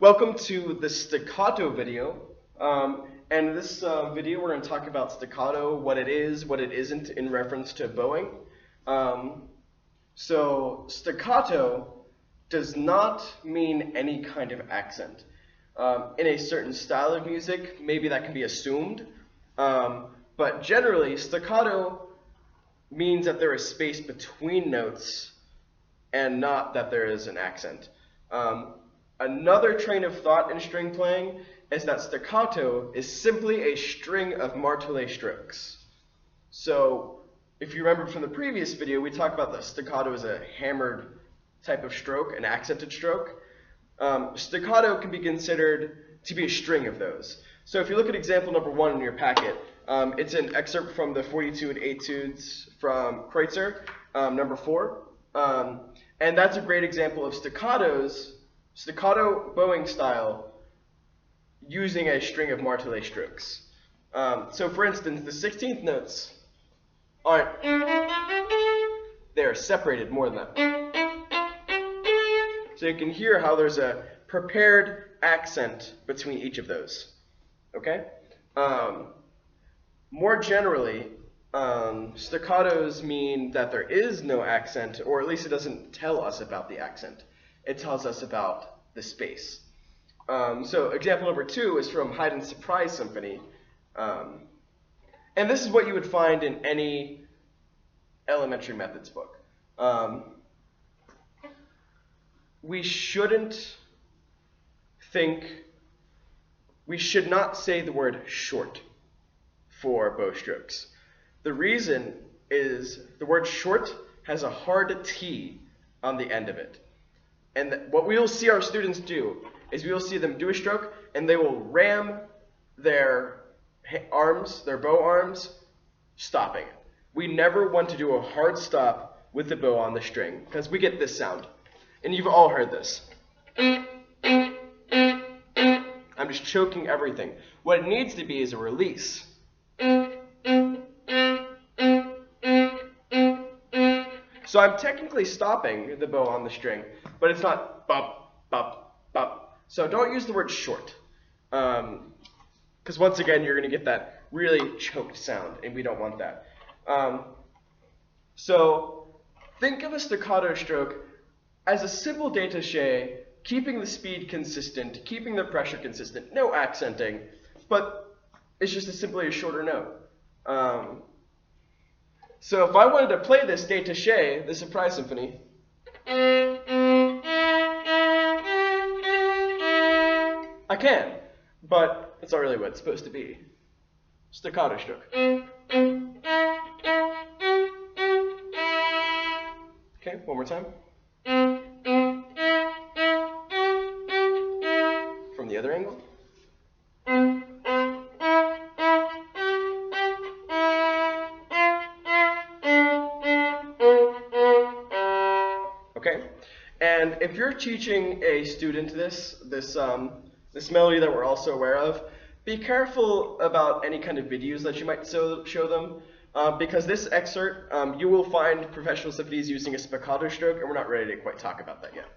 Welcome to the staccato video. And in this video, we're going to talk about staccato, what it is, what it isn't in reference to bowing. So staccato does not mean any kind of accent. In a certain style of music, maybe that can be assumed. But generally, staccato means that there is space between notes and not that there is an accent. Another train of thought in string playing is that staccato is simply a string of martelé strokes. So if you remember from the previous video, we talked about the staccato as a hammered type of stroke, an accented stroke. Staccato can be considered to be a string of those. So if you look at example number 1 in your packet, it's an excerpt from the 42 Etudes from Kreutzer, number 4. And that's a great example of staccato bowing style using a string of martelé strokes. So for instance, the 16th notes aren't, they're separated more than that. So you can hear how there's a prepared accent between each of those. Okay? More generally, staccatos mean that there is no accent, or at least it doesn't tell us about the accent. It tells us about the space. So example number 2 is from Haydn's Surprise Symphony. And this is what you would find in any elementary methods book. We should not say the word short for bow strokes. The reason is the word short has a hard T on the end of it. And what we will see our students do is we will see them do a stroke and they will ram their arms, their bow arms, stopping. We never want to do a hard stop with the bow on the string because we get this sound. And you've all heard this. I'm just choking everything. What it needs to be is a release. So I'm technically stopping the bow on the string, but it's not bump, bump, bump. So don't use the word short. Because once again, you're going to get that really choked sound, and we don't want that. So think of a staccato stroke as a simple détaché, keeping the speed consistent, keeping the pressure consistent, no accenting, but it's just simply a shorter note. So if I wanted to play this détaché, the Surprise Symphony, I can, but it's not really what it's supposed to be. Staccato stroke. Okay, one more time. From the other angle. Okay, and if you're teaching a student this melody that we're also aware of, be careful about any kind of videos that you might show them, because this excerpt, you will find professional symphonies using a spiccato stroke, and we're not ready to quite talk about that yet.